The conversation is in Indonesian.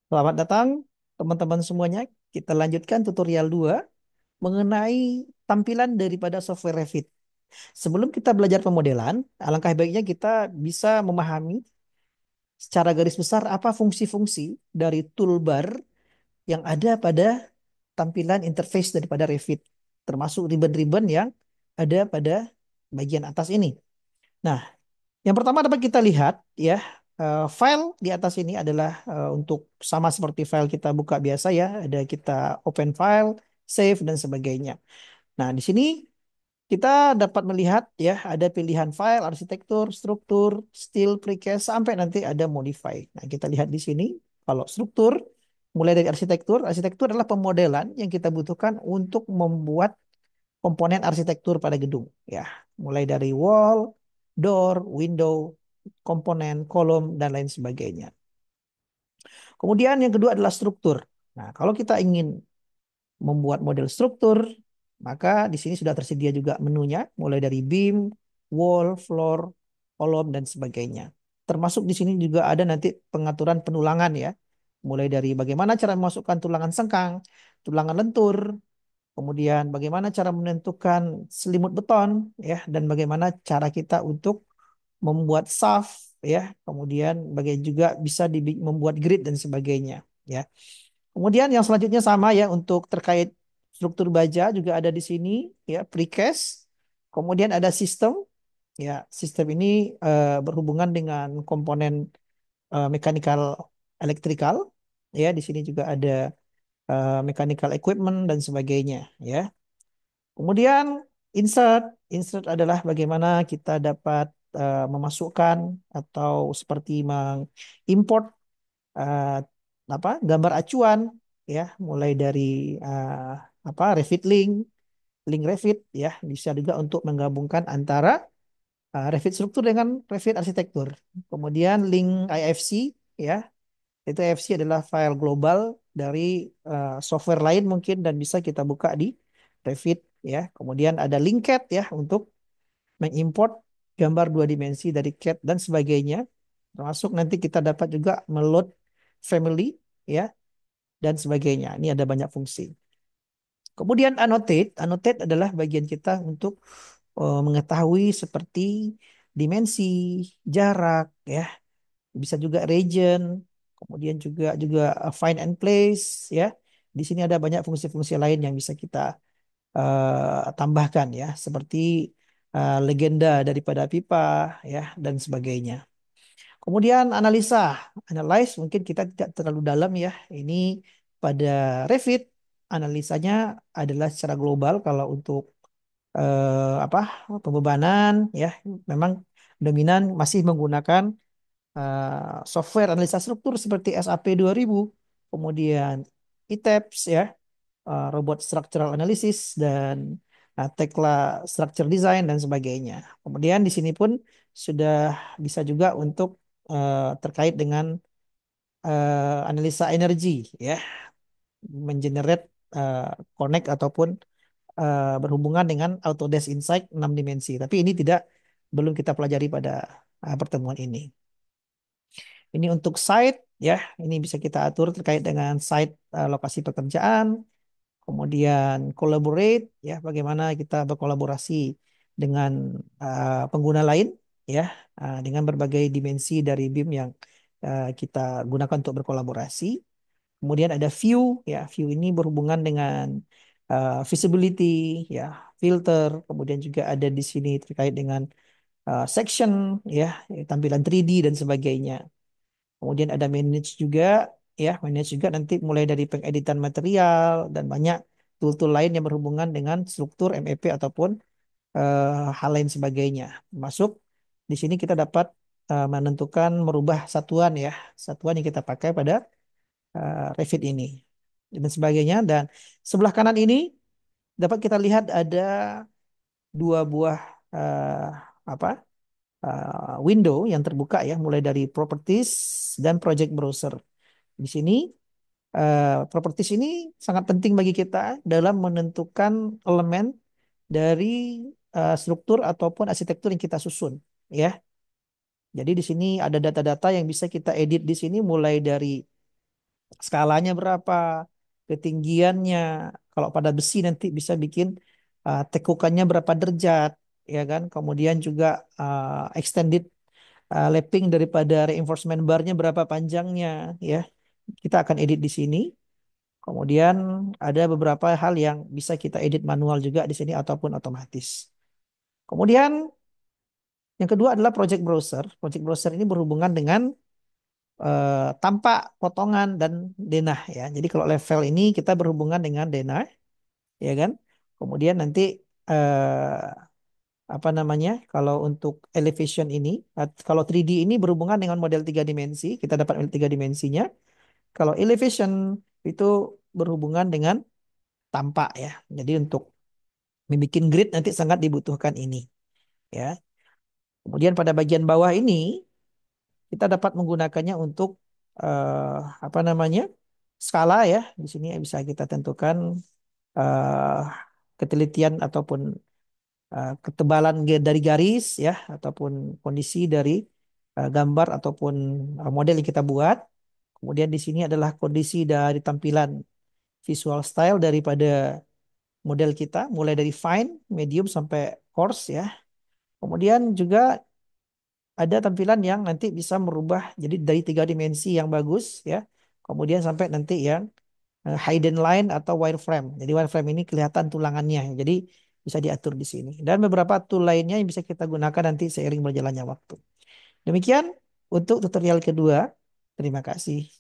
Selamat datang teman-teman semuanya. Kita lanjutkan tutorial 2 mengenai tampilan daripada software Revit. Sebelum kita belajar pemodelan, alangkah baiknya kita bisa memahami secara garis besar apa fungsi-fungsi dari toolbar yang ada pada tampilan interface daripada Revit, termasuk ribbon-ribbon yang ada pada bagian atas ini. Nah, yang pertama dapat kita lihat ya, file di atas ini adalah untuk sama seperti file kita buka biasa ya, ada kita open file, save dan sebagainya. Nah, di sini kita dapat melihat ya ada pilihan file, arsitektur, struktur, style, precast sampai nanti ada modify. Nah, kita lihat di sini kalau struktur mulai dari arsitektur, arsitektur adalah pemodelan yang kita butuhkan untuk membuat komponen arsitektur pada gedung ya, mulai dari wall, door, window, komponen, kolom dan lain sebagainya. Kemudian yang kedua adalah struktur. Nah, kalau kita ingin membuat model struktur, maka di sini sudah tersedia juga menunya, mulai dari beam, wall, floor, kolom dan sebagainya. Termasuk di sini juga ada nanti pengaturan penulangan ya, mulai dari bagaimana cara memasukkan tulangan sengkang, tulangan lentur, kemudian bagaimana cara menentukan selimut beton ya, dan bagaimana cara kita untuk membuat shaft ya, kemudian bagaimana juga bisa membuat grid dan sebagainya ya. Kemudian yang selanjutnya sama ya untuk terkait struktur baja juga ada di sini ya, precast. Kemudian ada sistem ya, sistem ini berhubungan dengan komponen mechanical electrical ya, di sini juga ada mechanical equipment dan sebagainya ya. Kemudian insert, insert adalah bagaimana kita dapat memasukkan atau seperti mengimport eh, gambar acuan ya, mulai dari Revit link, link Revit ya, bisa juga untuk menggabungkan antara Revit struktur dengan Revit arsitektur. Kemudian link IFC ya, itu IFC adalah file global dari software lain mungkin dan bisa kita buka di Revit ya. Kemudian ada link CAD ya untuk mengimport gambar dua dimensi dari CAD dan sebagainya. Termasuk nanti kita dapat juga meload family ya dan sebagainya. Ini ada banyak fungsi. Kemudian annotate, annotate adalah bagian kita untuk mengetahui seperti dimensi, jarak ya, bisa juga region, kemudian juga find and place ya. Di sini ada banyak fungsi-fungsi lain yang bisa kita tambahkan ya, seperti legenda daripada pipa ya dan sebagainya. Kemudian analisa, analyze mungkin kita tidak terlalu dalam ya. Ini pada Revit analisanya adalah secara global kalau untuk apa pembebanan ya, memang dominan masih menggunakan software analisa struktur seperti SAP 2000, kemudian ITAPS ya, robot structural analysis dan Tekla structure design dan sebagainya. Kemudian di sini pun sudah bisa juga untuk terkait dengan analisa energi ya, mengenerate eh, connect ataupun berhubungan dengan Autodesk Insight 6 dimensi. Tapi ini tidak belum kita pelajari pada pertemuan ini. Ini untuk site ya, ini bisa kita atur terkait dengan site lokasi pekerjaan, kemudian collaborate ya, bagaimana kita berkolaborasi dengan pengguna lain ya, dengan berbagai dimensi dari BIM yang kita gunakan untuk berkolaborasi. Kemudian ada view ya, view ini berhubungan dengan visibility ya, filter, kemudian juga ada di sini terkait dengan section ya, tampilan 3D dan sebagainya. Kemudian ada manage juga ya, manage juga nanti mulai dari pengeditan material dan banyak tool-tool lain yang berhubungan dengan struktur MEP ataupun hal lain sebagainya. Masuk di sini kita dapat menentukan merubah satuan ya, satuan yang kita pakai pada Revit ini dan sebagainya. Dan sebelah kanan ini dapat kita lihat ada dua buah eh, apa window yang terbuka ya, mulai dari properties dan project browser. Di sini properties ini sangat penting bagi kita dalam menentukan elemen dari struktur ataupun arsitektur yang kita susun ya. Jadi di sini ada data-data yang bisa kita edit di sini, mulai dari skalanya berapa, ketinggiannya. Kalau pada besi nanti bisa bikin tekukannya berapa derajat, ya kan? Kemudian juga extended lapping daripada reinforcement barnya berapa panjangnya, ya. Kita akan edit di sini. Kemudian ada beberapa hal yang bisa kita edit manual juga di sini ataupun otomatis. Kemudian yang kedua adalah project browser. Project browser ini berhubungan dengan tanpa potongan dan denah ya. Jadi kalau level ini kita berhubungan dengan denah, ya kan? Kemudian nanti apa namanya? Kalau untuk elevation ini, kalau 3D ini berhubungan dengan model tiga dimensi, kita dapat model tiga dimensinya. Kalau elevation itu berhubungan dengan tampak ya. Jadi untuk membuat grid nanti sangat dibutuhkan ini ya. Kemudian pada bagian bawah ini kita dapat menggunakannya untuk eh, apa namanya? Skala ya. Di sini bisa kita tentukan eh, ketelitian ataupun ketebalan dari garis ya ataupun kondisi dari gambar ataupun model yang kita buat. Kemudian di sini adalah kondisi dari tampilan visual style daripada model kita mulai dari fine, medium sampai coarse ya. Kemudian juga ada tampilan yang nanti bisa merubah jadi dari tiga dimensi yang bagus ya. Kemudian sampai nanti yang hidden line atau wireframe. Jadi wireframe ini kelihatan tulangannya. Jadi bisa diatur di sini. Dan beberapa tool lainnya yang bisa kita gunakan nanti seiring berjalannya waktu. Demikian untuk tutorial kedua. Terima kasih.